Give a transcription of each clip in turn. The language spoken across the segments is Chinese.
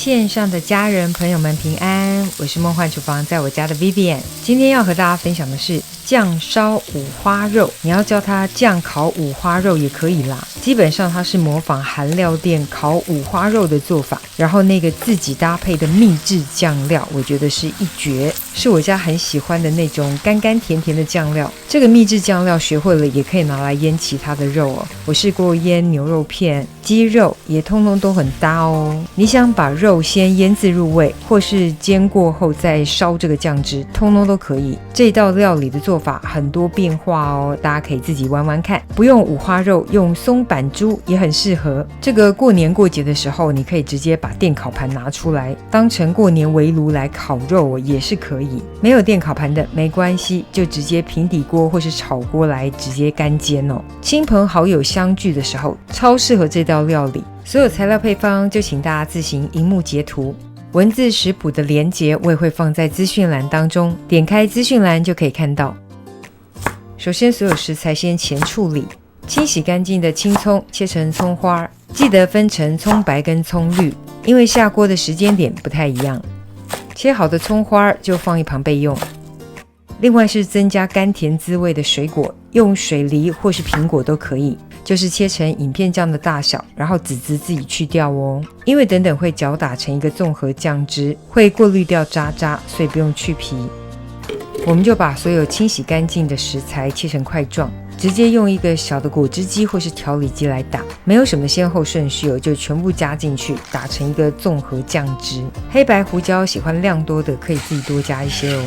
线上的家人朋友们平安，我是梦幻厨房在我家的 Vivian。 今天要和大家分享的是酱烧五花肉，你要叫它酱烤五花肉也可以啦，基本上它是模仿韩料店烤五花肉的做法，然后那个自己搭配的秘制酱料我觉得是一绝，是我家很喜欢的那种甘甘甜甜的酱料。这个秘制酱料学会了也可以拿来腌其他的肉哦，我试过腌牛肉片、鸡肉，也通通都很搭哦。你想把肉先腌制入味，或是煎过后再烧这个酱汁，通通都可以。这道料理的做法很多变化哦，大家可以自己玩玩看。不用五花肉，用松板猪也很适合。这个过年过节的时候，你可以直接把电烤盘拿出来，当成过年围炉来烤肉也是可以。没有电烤盘的没关系，就直接平底锅或是炒锅来直接干煎哦。亲朋好友相聚的时候，超适合这道料理。所有材料配方就请大家自行荧幕截图，文字食谱的连结我也会放在资讯栏当中，点开资讯栏就可以看到。首先所有食材先前处理，清洗干净的青葱切成葱花，记得分成葱白跟葱绿，因为下锅的时间点不太一样。切好的葱花就放一旁备用。另外是增加甘甜滋味的水果，用水梨或是苹果都可以，就是切成影片酱的大小，然后籽自己去掉哦，因为等等会搅打成一个综合酱汁，会过滤掉渣渣，所以不用去皮。我们就把所有清洗干净的食材切成块状，直接用一个小的果汁机或是调理机来打，没有什么先后顺序哦，就全部加进去，打成一个综合酱汁。黑白胡椒喜欢量多的可以自己多加一些哦。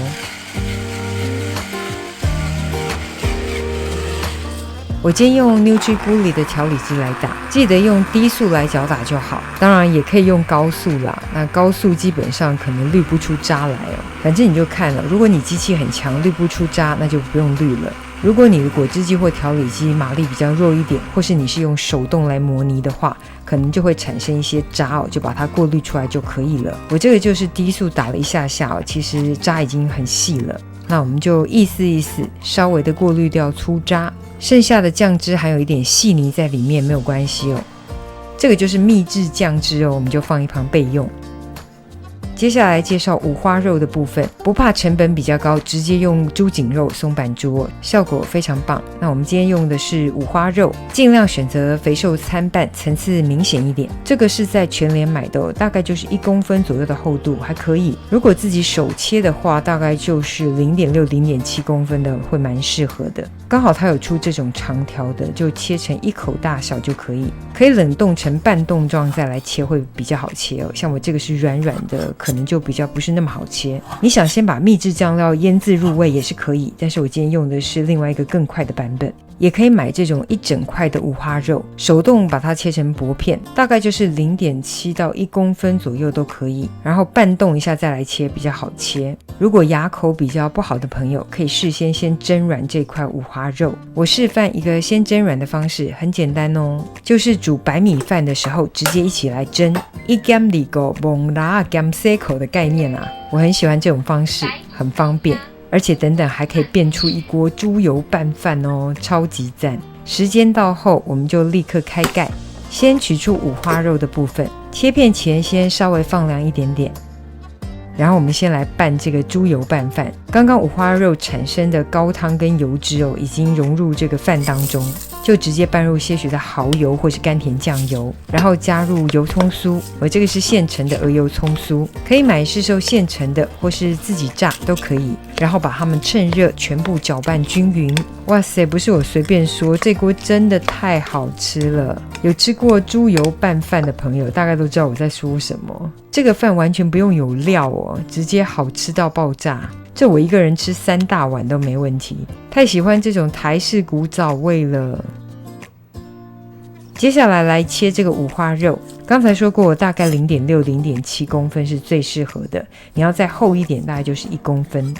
我今天用 NutriBullet 的调理机来打，记得用低速来搅打就好，当然也可以用高速啦，那高速基本上可能滤不出渣来哦，反正你就看了，如果你机器很强滤不出渣，那就不用滤了。如果你的果汁机或调理机马力比较弱一点，或是你是用手动来磨泥的话，可能就会产生一些渣哦，就把它过滤出来就可以了。我这个就是低速打了一下下哦，其实渣已经很细了，那我们就意思意思，稍微的过滤掉粗渣，剩下的酱汁还有一点细泥在里面没有关系哦。这个就是秘制酱汁哦，我们就放一旁备用。接下来介绍五花肉的部分，不怕成本比较高，直接用猪颈肉松板猪哦，效果非常棒。那我们今天用的是五花肉，尽量选择肥瘦参半，层次明显一点。这个是在全联买的哦，大概就是1公分左右的厚度，还可以。如果自己手切的话，大概就是0.6、0.7公分的，会蛮适合的。刚好它有出这种长条的，就切成1口大小就可以，可以冷冻成半冻状再来切会比较好切哦。像我这个是软软的，可能就比较不是那么好切。你想先把秘制酱料腌制入味也是可以，但是我今天用的是另外一个更快的版本。也可以买这种一整块的五花肉，手动把它切成薄片，大概就是0.7到1公分左右都可以，然后拌动一下再来切比较好切。如果牙口比较不好的朋友，可以事先蒸软这块五花肉。我示范一个先蒸软的方式，很简单哦，就是煮白米饭的时候直接一起来蒸，一咸二个蒙拉咸塞口的概念啊，我很喜欢这种方式，很方便。而且等等还可以变出一锅猪油拌饭哦，超级赞。时间到后我们就立刻开盖，先取出五花肉的部分，切片前先稍微放凉一点点，然后我们先来拌这个猪油拌饭。刚刚五花肉产生的高汤跟油脂哦，已经融入这个饭当中，就直接拌入些许的蚝油或是甘甜酱油，然后加入油葱酥。我这个是现成的鹅油葱酥，可以买市售现成的或是自己炸都可以，然后把它们趁热全部搅拌均匀。哇塞，不是我随便说，这锅真的太好吃了。有吃过猪油拌饭的朋友大概都知道我在说什么。这个饭完全不用有料哦，直接好吃到爆炸。这我一个人吃3大碗都没问题，太喜欢这种台式古早味了。接下来切这个五花肉，刚才说过大概0.6、0.7公分是最适合的，你要再厚一点大概就是1公分。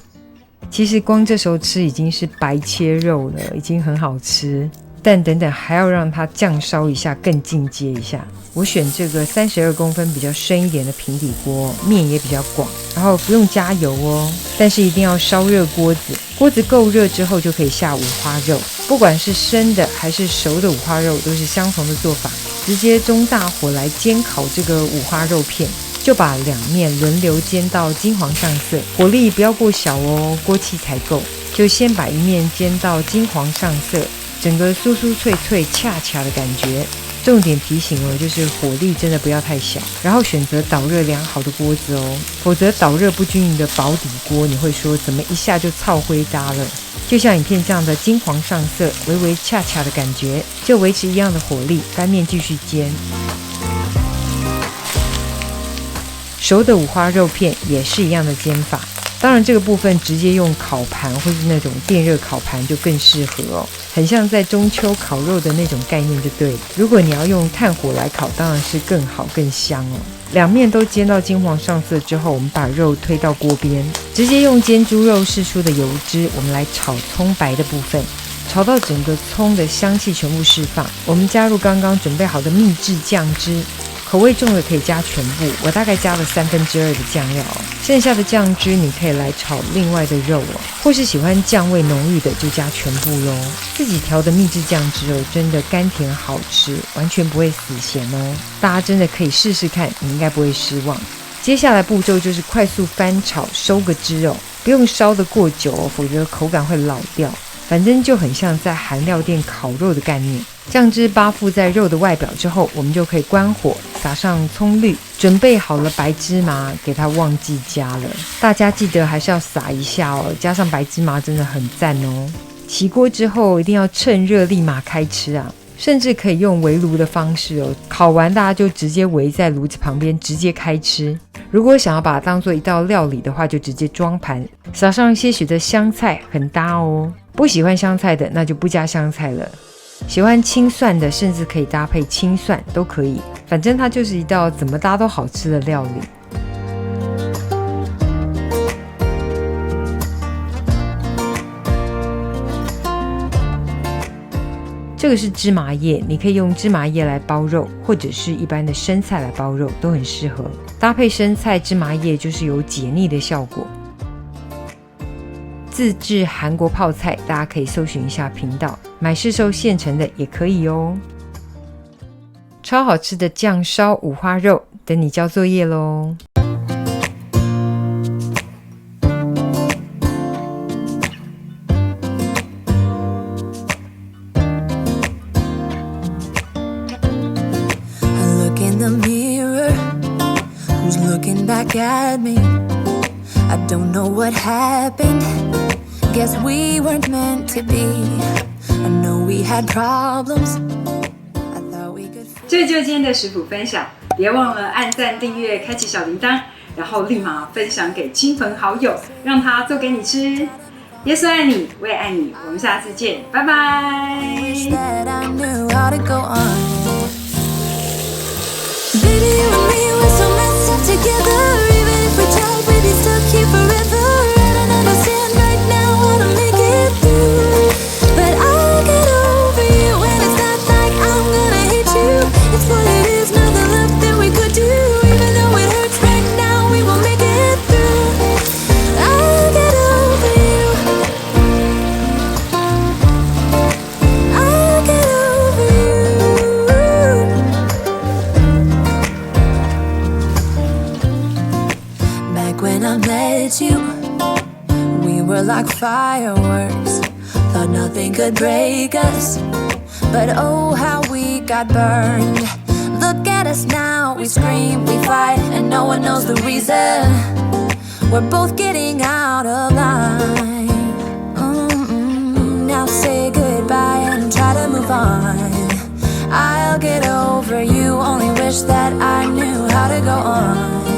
其实光这时候吃已经是白切肉了，已经很好吃，但等等还要让它酱烧一下，更进阶一下。我选这个32公分比较深一点的平底锅，面也比较广，然后不用加油哦，但是一定要烧热锅子，锅子够热之后就可以下五花肉，不管是生的还是熟的五花肉都是相同的做法，直接中大火来煎烤这个五花肉片。就把两面轮流煎到金黄上色，火力不要过小哦，锅气才够。就先把一面煎到金黄上色，整个酥酥脆脆恰恰的感觉。重点提醒哦，就是火力真的不要太小，然后选择导热良好的锅子哦，否则导热不均匀的薄底锅，你会说怎么一下就操灰搭了。就像影片这样的金黄上色，微微恰恰的感觉，就维持一样的火力，翻面继续煎。熟的五花肉片也是一样的煎法，当然这个部分直接用烤盘或是那种电热烤盘就更适合哦，很像在中秋烤肉的那种概念就对了。如果你要用炭火来烤，当然是更好更香哦。两面都煎到金黄上色之后，我们把肉推到锅边，直接用煎猪肉释出的油脂，我们来炒葱白的部分，炒到整个葱的香气全部释放，我们加入刚刚准备好的秘制酱汁。口味重的可以加全部，我大概加了2/3的酱料，剩下的酱汁你可以来炒另外的肉哦，或是喜欢酱味浓郁的就加全部咯。自己调的秘制酱汁哦，真的甘甜好吃，完全不会死咸哦，大家真的可以试试看，你应该不会失望。接下来步骤就是快速翻炒收个汁哦，不用烧得过久哦，否则口感会老掉。反正就很像在韩料店烤肉的概念。酱汁扒附在肉的外表之后，我们就可以关火，撒上葱绿，准备好了白芝麻，给它忘记加了，大家记得还是要撒一下哦，加上白芝麻真的很赞哦。起锅之后一定要趁热立马开吃啊，甚至可以用围炉的方式哦，烤完大家就直接围在炉子旁边直接开吃。如果想要把它当做一道料理的话，就直接装盘，撒上些许的香菜，很搭哦。不喜欢香菜的那就不加香菜了，喜欢青蒜的甚至可以搭配青蒜都可以，反正它就是一道怎么搭都好吃的料理。这个是芝麻叶，你可以用芝麻叶来包肉，或者是一般的生菜来包肉都很适合，搭配生菜芝麻叶就是有解腻的效果。自制韩国泡菜，大家可以搜寻一下频道，买市售现成的也可以哦。超好吃的酱烧五花肉，等你交作业咯。Look in the mirror, who's looking back at me? I don't know what happened.Guess we weren't meant to be. I know we had problems. I thought we could. 这就是今天的食谱分享，别忘了按赞、订阅、开启小铃铛，然后立马分享给亲朋好友，让他做给你吃。耶稣爱你，我也愛你，我们下次见，拜拜。Wish that I knew how to go on. Baby, you and me were so messed up together. Even if we tried, we'd be stuck here forever. I don't understand right now how to make it through, but I'll get over you, and it's not like I'm gonna hate you. It's what it is, nothing left that we could do. Even though it hurts right now, we will make it through. I'll get over you. I'll get over you. Back when I met you,We were like fireworks, thought nothing could break us. But oh, how we got burned. Look at us now, we scream, we fight, and no one knows the reason. We're both getting out of line. Now say goodbye and try to move on. I'll get over you, only wish that I knew how to go on.